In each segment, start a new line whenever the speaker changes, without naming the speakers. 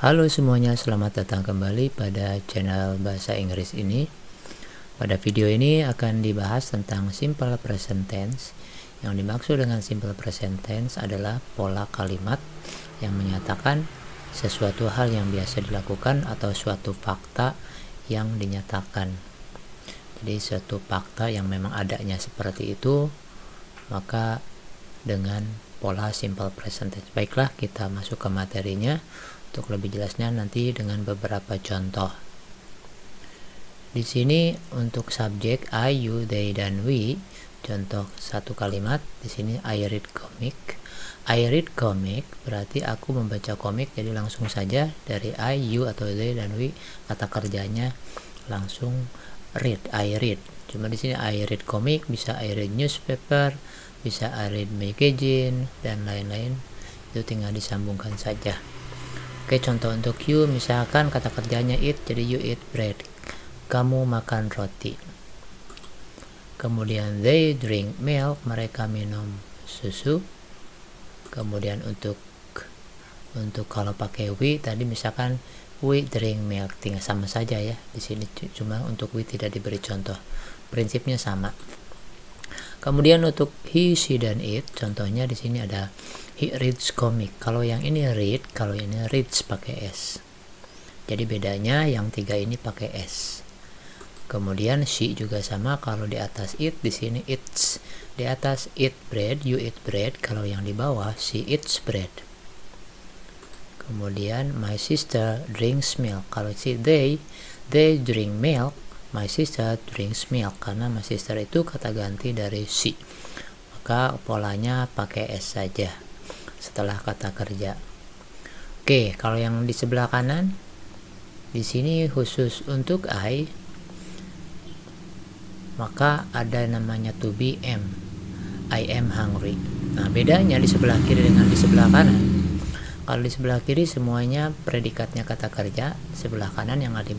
Halo semuanya, selamat datang kembali pada channel Bahasa Inggris ini. Pada video ini akan dibahas tentang simple present tense. Yang dimaksud dengan simple present tense adalah pola kalimat yang menyatakan sesuatu hal yang biasa dilakukan atau suatu fakta yang dinyatakan. Jadi suatu fakta yang memang adanya seperti itu, maka dengan pola simple present tense. Baiklah, kita masuk ke materinya. Untuk lebih jelasnya nanti dengan beberapa contoh. Di sini untuk subjek I, you, they, dan we. Contoh satu kalimat di sini I read comic. I read comic berarti aku membaca komik, jadi langsung saja dari I, you atau they dan we kata kerjanya langsung read. I read. Cuma di sini I read comic, bisa I read newspaper, bisa I read magazine dan lain-lain. Itu tinggal disambungkan saja. Oke, contoh untuk you, misalkan kata kerjanya eat, jadi you eat bread. Kamu makan roti. Kemudian they drink milk, mereka minum susu. Kemudian untuk kalau pakai we tadi misalkan we drink milk, tinggal sama saja ya. Di sini cuma untuk we tidak diberi contoh. Prinsipnya sama. Kemudian untuk he, she, dan it, contohnya di sini ada he reads comic. Kalau yang ini read, kalau ini reads pakai s. Jadi bedanya yang tiga ini pakai s. Kemudian she juga sama, kalau di atas it, di sini eats. Di atas eat bread, you eat bread. Kalau yang di bawah she eats bread. Kemudian my sister drinks milk. Kalau si they drink milk. My sister drinks milk, karena my sister itu kata ganti dari she. Maka polanya pakai s saja setelah kata kerja. Oke, kalau yang di sebelah kanan di sini khusus untuk I, maka ada namanya to be am. I am hungry. Nah, bedanya di sebelah kiri dengan di sebelah kanan. Kalau di sebelah kiri semuanya predikatnya kata kerja, sebelah kanan yang akan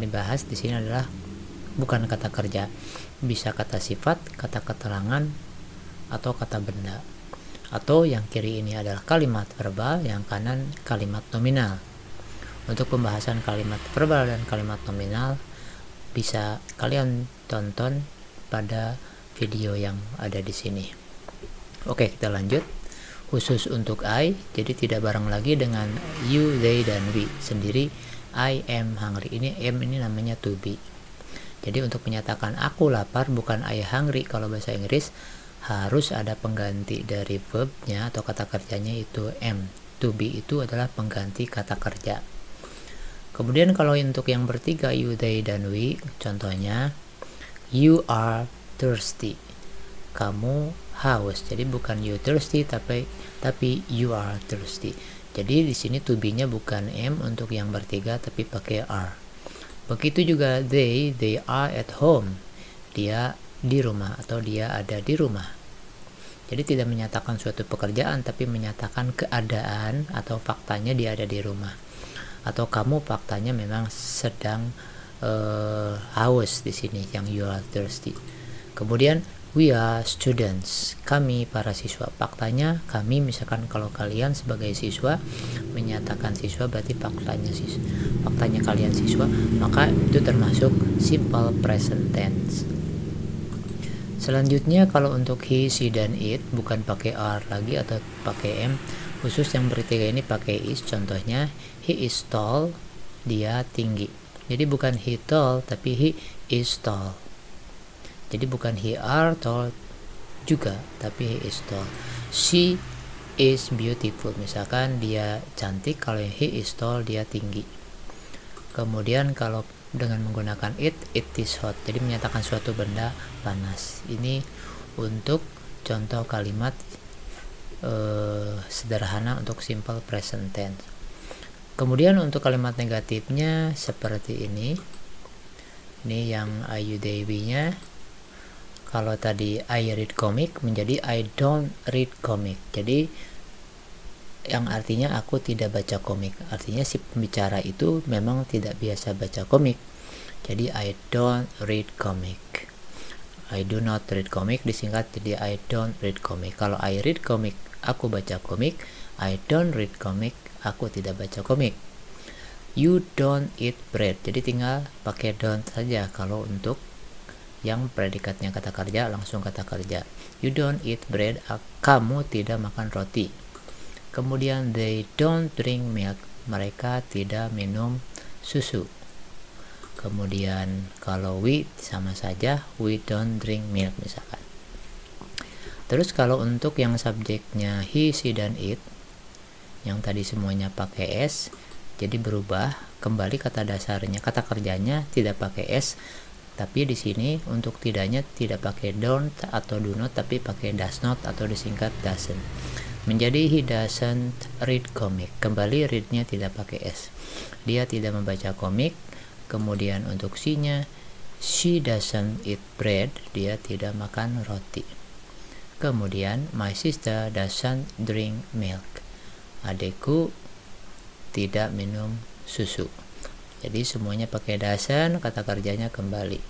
dibahas di sini adalah bukan kata kerja, bisa kata sifat, kata keterangan, atau kata benda. Atau yang kiri ini adalah kalimat verbal, yang kanan kalimat nominal. Untuk pembahasan kalimat verbal dan kalimat nominal bisa kalian tonton pada video yang ada di sini. Oke, kita lanjut. Khusus untuk I, jadi tidak bareng lagi dengan you, they, dan we. Sendiri I am hungry. Ini am ini namanya to be. Jadi untuk menyatakan aku lapar, bukan I hungry kalau bahasa Inggris, harus ada pengganti dari verbnya atau kata kerjanya itu am. To be itu adalah pengganti kata kerja. Kemudian kalau untuk yang bertiga you, they, dan we, contohnya you are thirsty. Kamu haus. Jadi bukan you thirsty tapi you are thirsty. Jadi di sini to be-nya bukan am untuk yang bertiga tapi pakai are. Begitu juga they are at home. Dia di rumah atau dia ada di rumah. Jadi tidak menyatakan suatu pekerjaan tapi menyatakan keadaan atau faktanya dia ada di rumah. Atau kamu faktanya memang sedang haus di sini yang you are thirsty. Kemudian we are students. Kami para siswa. Faktanya kami, misalkan kalau kalian sebagai siswa menyatakan siswa berarti faktanya kalian siswa, maka itu termasuk simple present tense. Selanjutnya kalau untuk he, she, dan it bukan pakai are lagi atau pakai am. Khusus yang bertiga ini pakai is. Contohnya he is tall, dia tinggi. Jadi bukan he tall tapi he is tall. Jadi bukan he are tall juga, tapi he is tall. She is beautiful. Misalkan dia cantik, kalau he is tall dia tinggi. Kemudian kalau dengan menggunakan it is hot. Jadi menyatakan suatu benda panas. Ini untuk contoh kalimat sederhana untuk simple present tense. Kemudian untuk kalimat negatifnya seperti ini. Ini yang I, you, they, we-nya. Kalau tadi I read comic menjadi I don't read comic. Jadi yang artinya aku tidak baca komik. Artinya si pembicara itu memang tidak biasa baca komik. Jadi I don't read comic. I do not read comic disingkat jadi I don't read comic. Kalau I read comic, aku baca komik. I don't read comic, aku tidak baca komik. You don't eat bread, jadi tinggal pakai don't saja. Kalau untuk yang predikatnya kata kerja, langsung kata kerja. You don't eat bread, kamu tidak makan roti. Kemudian they don't drink milk, mereka tidak minum susu. Kemudian kalau we sama saja, we don't drink milk misalkan. Terus kalau untuk yang subjeknya he, she, dan it, yang tadi semuanya pakai s, jadi berubah kembali kata dasarnya, kata kerjanya tidak pakai s, tapi di sini untuk tidaknya tidak pakai don't atau do not, tapi pakai does not atau disingkat doesn't. Menjadi he doesn't read comic. Kembali readnya tidak pakai s. Dia tidak membaca komik. Kemudian untuk she-nya, she doesn't eat bread. Dia tidak makan roti. Kemudian my sister doesn't drink milk. Adikku tidak minum susu. Jadi semuanya pakai doesn't, kata kerjanya kembali.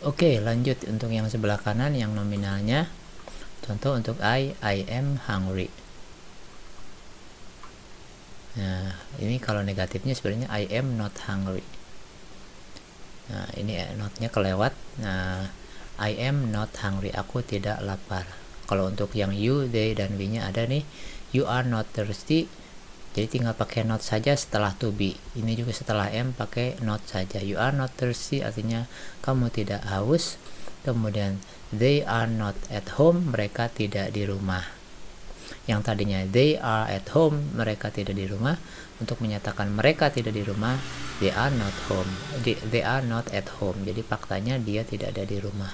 Oke, lanjut untuk yang sebelah kanan yang nominalnya. Contoh untuk I am hungry. Nah, ini kalau negatifnya sebenarnya I am not hungry. Nah, ini notnya kelewat. Nah, I am not hungry, aku tidak lapar. Kalau untuk yang you, they, dan we-nya ada nih. You are not thirsty. Jadi tinggal pakai not saja setelah to be. Ini juga setelah am pakai not saja. You are not thirsty artinya kamu tidak haus. Kemudian they are not at home, mereka tidak di rumah. Yang tadinya they are at home, mereka tidak di rumah. Untuk menyatakan mereka tidak di rumah, they are not home. They are not at home. Jadi faktanya dia tidak ada di rumah.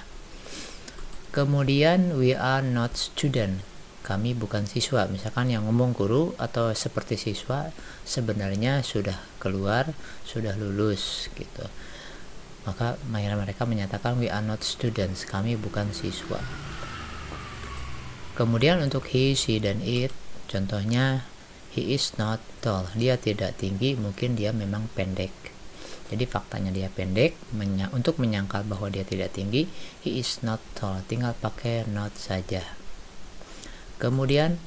Kemudian we are not student. Kami bukan siswa. Misalkan yang ngomong guru atau seperti siswa sebenarnya sudah keluar, sudah lulus gitu. Maka mereka menyatakan we are not students, kami bukan siswa. Kemudian untuk he, she, dan it, contohnya he is not tall, dia tidak tinggi, mungkin dia memang pendek. Jadi faktanya dia pendek. Untuk menyangkal bahwa dia tidak tinggi, he is not tall, tinggal pakai not saja. Kemudian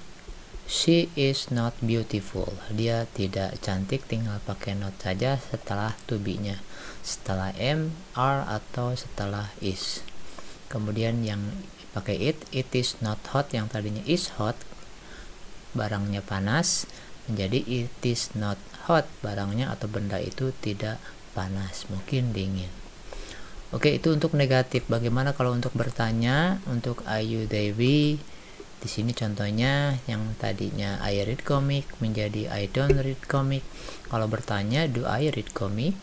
she is not beautiful, dia tidak cantik, tinggal pakai not saja setelah to be-nya, setelah am, are, atau setelah is. Kemudian yang pakai it is not hot, yang tadinya is hot, barangnya panas, menjadi it is not hot, barangnya atau benda itu tidak panas, mungkin dingin. Oke, itu untuk negatif. Bagaimana kalau untuk bertanya? Untuk I, you, they, we, di sini contohnya yang tadinya I read comic menjadi I don't read comic. Kalau bertanya, do I read comic?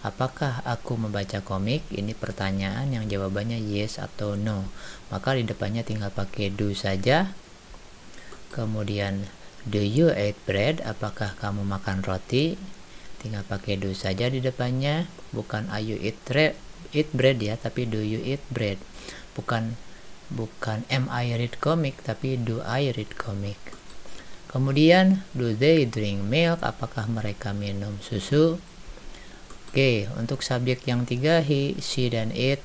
Apakah aku membaca komik? Ini pertanyaan yang jawabannya yes atau no. Maka di depannya tinggal pakai do saja. Kemudian do you eat bread? Apakah kamu makan roti? Tinggal pakai do saja di depannya. Bukan are you eat bread ya, tapi do you eat bread. Bukan am I read comic, tapi do I read comic. Kemudian do they drink milk? Apakah mereka minum susu? Oke, untuk subjek yang 3 he, she, dan it,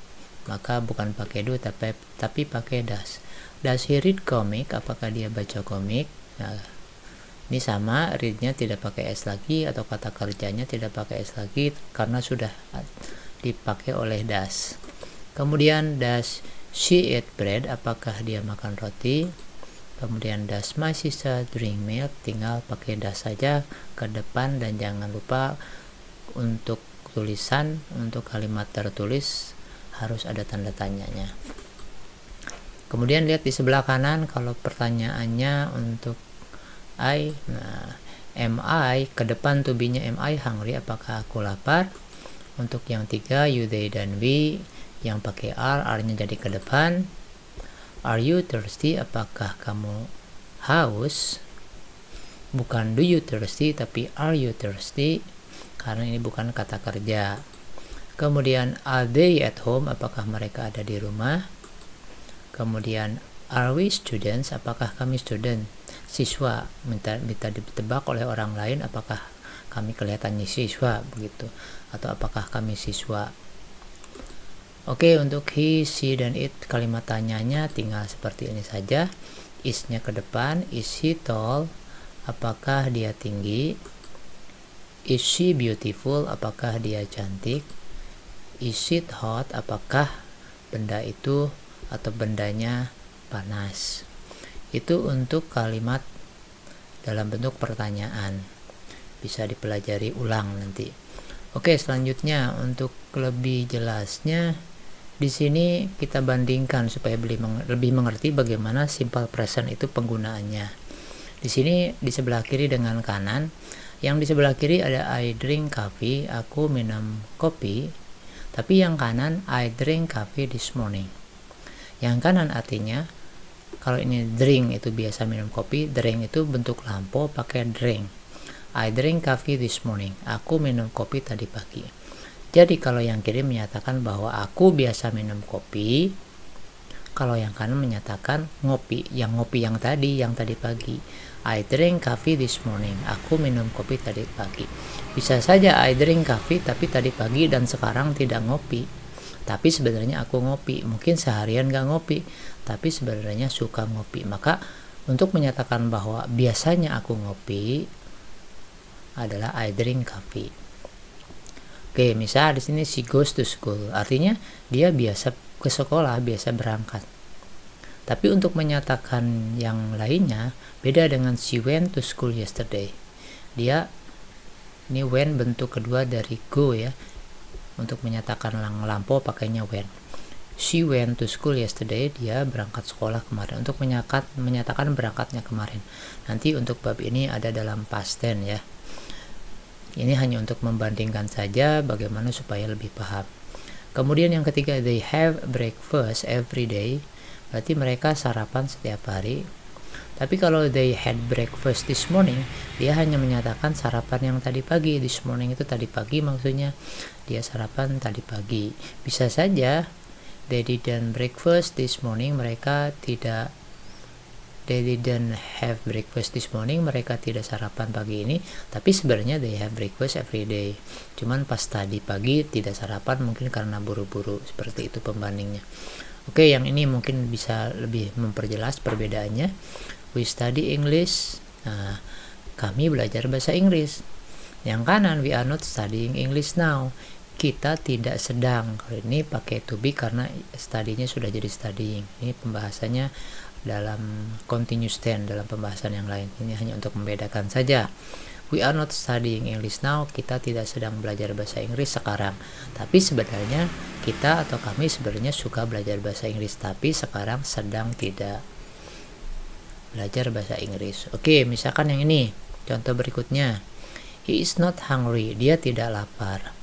maka bukan pakai do tapi pakai does. Does he read comic? Apakah dia baca komik? Nah, ini sama, readnya tidak pakai s lagi atau kata kerjanya tidak pakai s lagi karena sudah dipakai oleh does. Kemudian does she eat bread? Apakah dia makan roti? Kemudian does my sister drink milk? Tinggal pakai does saja ke depan, dan jangan lupa untuk tulisan, untuk kalimat tertulis harus ada tanda tanyanya. Kemudian lihat di sebelah kanan, kalau pertanyaannya untuk I, nah am I, ke depan to be-nya am I hungry? Apakah aku lapar? Untuk yang 3 you, they, dan we, yang pakai are-nya jadi ke depan. Are you thirsty? Apakah kamu haus? Bukan do you thirsty, tapi are you thirsty, karena ini bukan kata kerja. Kemudian are they at home? Apakah mereka ada di rumah? Kemudian are we students? Apakah kami student? Siswa. Minta ditebak oleh orang lain apakah kami kelihatannya siswa begitu, atau apakah kami siswa. Oke, untuk he, she, dan it, kalimat tanyanya tinggal seperti ini saja. Is-nya ke depan, is he tall? apakah dia tinggi? Is she beautiful? Apakah dia cantik? Is it hot? Apakah benda itu atau bendanya panas? Itu untuk kalimat dalam bentuk pertanyaan. Bisa dipelajari ulang nanti. Oke, selanjutnya untuk lebih jelasnya di sini kita bandingkan supaya lebih mengerti bagaimana simple present itu penggunaannya. Di sini di sebelah kiri dengan kanan. Yang di sebelah kiri ada I drink coffee, aku minum kopi. Tapi yang kanan I drink coffee this morning. Yang kanan artinya kalau ini drink itu biasa minum kopi, drink itu bentuk lampau pakai drink. I drink coffee this morning. Aku minum kopi tadi pagi. Jadi kalau yang kiri menyatakan bahwa aku biasa minum kopi, kalau yang kanan menyatakan ngopi yang tadi pagi. I drink coffee this morning. Aku minum kopi tadi pagi. Bisa saja I drink coffee tapi tadi pagi dan sekarang tidak ngopi. Tapi sebenarnya aku ngopi. Mungkin seharian gak ngopi, tapi sebenarnya suka ngopi. Maka untuk menyatakan bahwa biasanya aku ngopi adalah I drink coffee. Oke, misal di sini she goes to school. Artinya dia biasa ke sekolah, biasa berangkat. Tapi untuk menyatakan yang lainnya beda dengan she went to school yesterday. Dia ini when bentuk kedua dari go ya. Untuk menyatakan lampau pakainya when. She went to school yesterday. Dia berangkat sekolah kemarin. Untuk menyatakan berangkatnya kemarin. Nanti untuk bab ini ada dalam past tense ya. Ini hanya untuk membandingkan saja bagaimana supaya lebih paham. Kemudian yang ketiga, they have breakfast every day. Berarti mereka sarapan setiap hari. Tapi kalau they had breakfast this morning, dia hanya menyatakan sarapan yang tadi pagi. This morning itu tadi pagi, maksudnya dia sarapan tadi pagi. Bisa saja they didn't breakfast this morning, they didn't have breakfast this morning, mereka tidak sarapan pagi ini, tapi sebenarnya they have breakfast every day. Cuman pas tadi pagi tidak sarapan, mungkin karena buru-buru. Seperti itu pembandingnya. Oke, yang ini mungkin bisa lebih memperjelas perbedaannya. We study English. Nah, kami belajar bahasa Inggris. Yang kanan, we are not studying English now. Kita tidak sedang. Kalau ini pakai to be karena studinya sudah jadi studying. Ini pembahasannya dalam continuous tense, dalam pembahasan yang lain. Ini hanya untuk membedakan saja. We are not studying English now. Kita tidak sedang belajar bahasa Inggris sekarang. Tapi sebenarnya kita atau kami sebenarnya suka belajar bahasa Inggris, tapi sekarang sedang tidak belajar bahasa Inggris. Oke, misalkan yang ini. Contoh berikutnya. He is not hungry. Dia tidak lapar.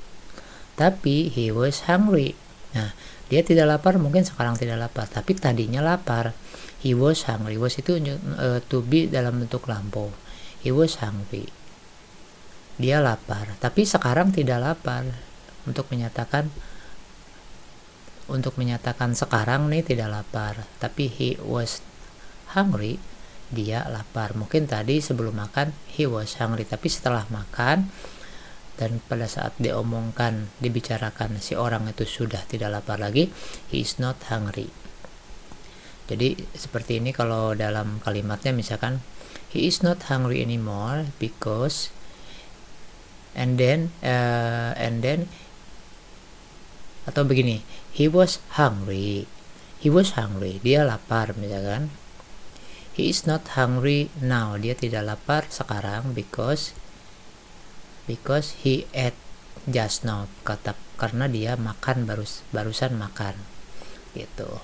Tapi he was hungry. Nah, dia tidak lapar, mungkin sekarang tidak lapar, tapi tadinya lapar. He was hungry. Was itu to be dalam bentuk lampau. He was hungry. Dia lapar, tapi sekarang tidak lapar. Untuk menyatakan sekarang nih tidak lapar, tapi he was hungry, dia lapar. Mungkin tadi sebelum makan he was hungry, tapi setelah makan dan pada saat diomongkan, dibicarakan si orang itu sudah tidak lapar lagi, he is not hungry. Jadi seperti ini kalau dalam kalimatnya, misalkan he is not hungry anymore because and then atau begini, he was hungry, dia lapar misalkan. He is not hungry now, dia tidak lapar sekarang because he ate just now, karena dia makan barusan makan gitu.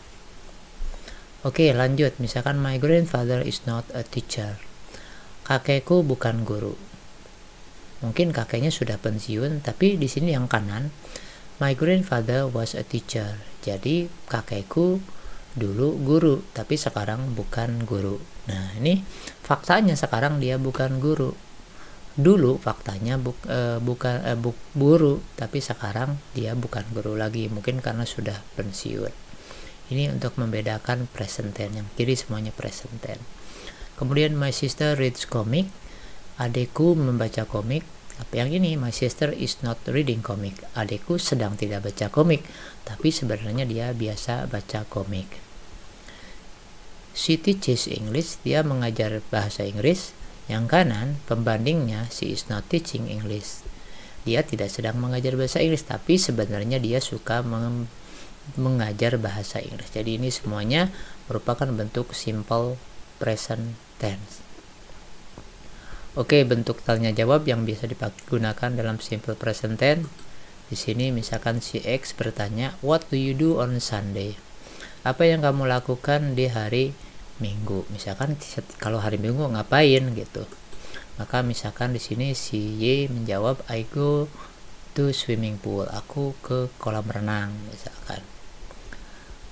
Oke, lanjut. Misalkan my grandfather is not a teacher. Kakekku bukan guru. Mungkin kakeknya sudah pensiun, tapi di sini yang kanan, my grandfather was a teacher. Jadi kakekku dulu guru, tapi sekarang bukan guru. Nah, ini faktanya sekarang dia bukan guru. Dulu faktanya bukan guru, tapi sekarang dia bukan guru lagi, mungkin karena sudah pensiun. Ini untuk membedakan present tense. Yang kiri semuanya present tense. Kemudian my sister reads comic. Adekku membaca komik. Yang ini, my sister is not reading comic. Adekku sedang tidak baca komik, tapi sebenarnya dia biasa baca komik. She teaches English. Dia mengajar bahasa Inggris. Yang kanan, pembandingnya, she is not teaching English. Dia tidak sedang mengajar bahasa Inggris, tapi sebenarnya dia suka mengajar bahasa Inggris. Jadi ini semuanya merupakan bentuk simple present tense. Oke, bentuk tanya jawab yang bisa digunakan dalam simple present tense. Di sini misalkan si X bertanya, "What do you do on Sunday?" Apa yang kamu lakukan di hari Minggu? Misalkan kalau hari Minggu ngapain gitu. Maka misalkan di sini si Y menjawab, "I go to swimming pool." Aku ke kolam renang misalkan.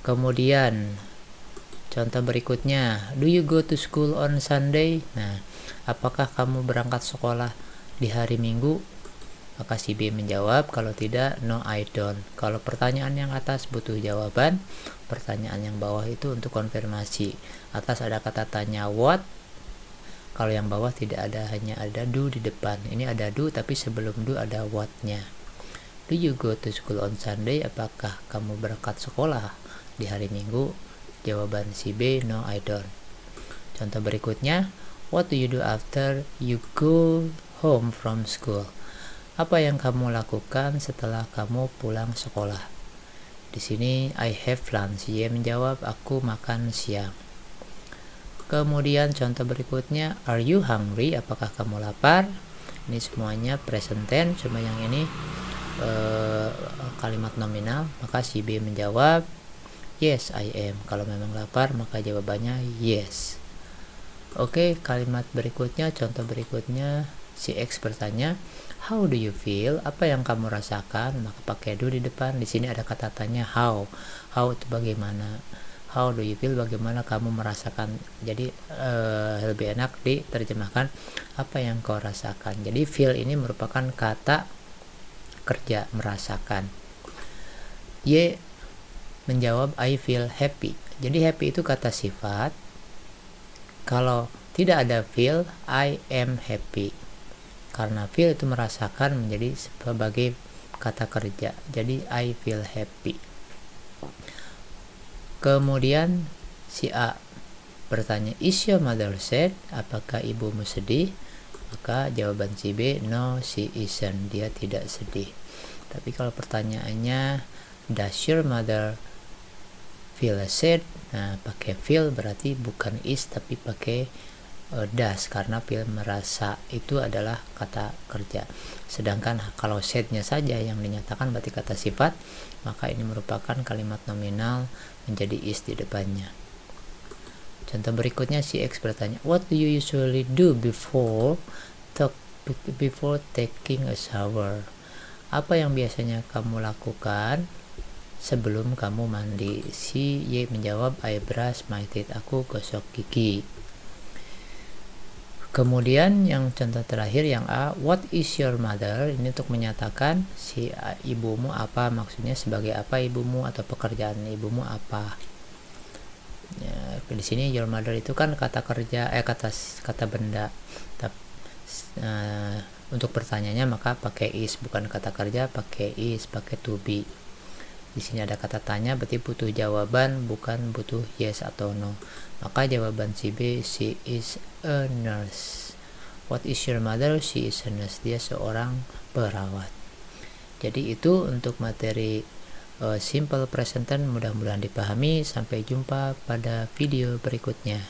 Kemudian contoh berikutnya, "Do you go to school on Sunday?" Nah, apakah kamu berangkat sekolah di hari Minggu? Maka si B menjawab, kalau tidak, "No, I don't." Kalau pertanyaan yang atas butuh jawaban, pertanyaan yang bawah itu untuk konfirmasi. Atas ada kata tanya what, kalau yang bawah tidak ada, hanya ada do di depan. Ini ada do tapi sebelum do ada what-nya. "Do you go to school on Sunday?" Apakah kamu berangkat sekolah di hari Minggu? Jawaban si B, "No, I don't." Contoh berikutnya, "What do you do after you go home from school?" Apa yang kamu lakukan setelah kamu pulang sekolah? Di sini I have lunch. Y menjawab, aku makan siang. Kemudian contoh berikutnya, "Are you hungry?" Apakah kamu lapar? Ini semuanya present tense, cuma yang ini kalimat nominal. Maka si B menjawab, "Yes, I am." Kalau memang lapar, maka jawabannya yes. Oke, kalimat berikutnya, contoh berikutnya, si X bertanya, "How do you feel?" Apa yang kamu rasakan? Maka pakai do di depan. Di sini ada kata tanya how. How itu bagaimana? How do you feel? Bagaimana kamu merasakan? Jadi lebih enak diterjemahkan apa yang kau rasakan. Jadi feel ini merupakan kata kerja, merasakan. Y menjawab, "I feel happy." Jadi happy itu kata sifat. Kalau tidak ada feel, I am happy. Karena feel itu merasakan menjadi sebagai kata kerja. Jadi I feel happy. Kemudian si A bertanya, "Is your mother sad?" Apakah ibumu sedih? Maka jawaban si B, "No, she isn't." Dia tidak sedih. Tapi kalau pertanyaannya, "Does your mother feel sad?" Nah, pakai feel berarti bukan is tapi pakai does, karena feel merasa itu adalah kata kerja. Sedangkan kalau sadnya saja yang dinyatakan berarti kata sifat, maka ini merupakan kalimat nominal menjadi is di depannya. Contoh berikutnya, si X bertanya, "What do you usually do before taking a shower?" Apa yang biasanya kamu lakukan sebelum kamu mandi? Si Y menjawab, "I brush my teeth." Aku gosok gigi. Kemudian yang contoh terakhir yang A, "What is your mother?" Ini untuk menyatakan si ibumu apa, maksudnya sebagai apa ibumu atau pekerjaan ibumu apa. Ya, di sini your mother itu kan kata kerja, kata benda. Untuk pertanyaannya maka pakai is, bukan kata kerja, pakai is, pakai to be. Di sini ada kata tanya, berarti butuh jawaban, bukan butuh yes atau no. Maka jawaban si B, she is a nurse. What is your mother? She is a nurse. Dia seorang perawat. Jadi itu untuk materi simple present tense, mudah-mudahan dipahami. Sampai jumpa pada video berikutnya.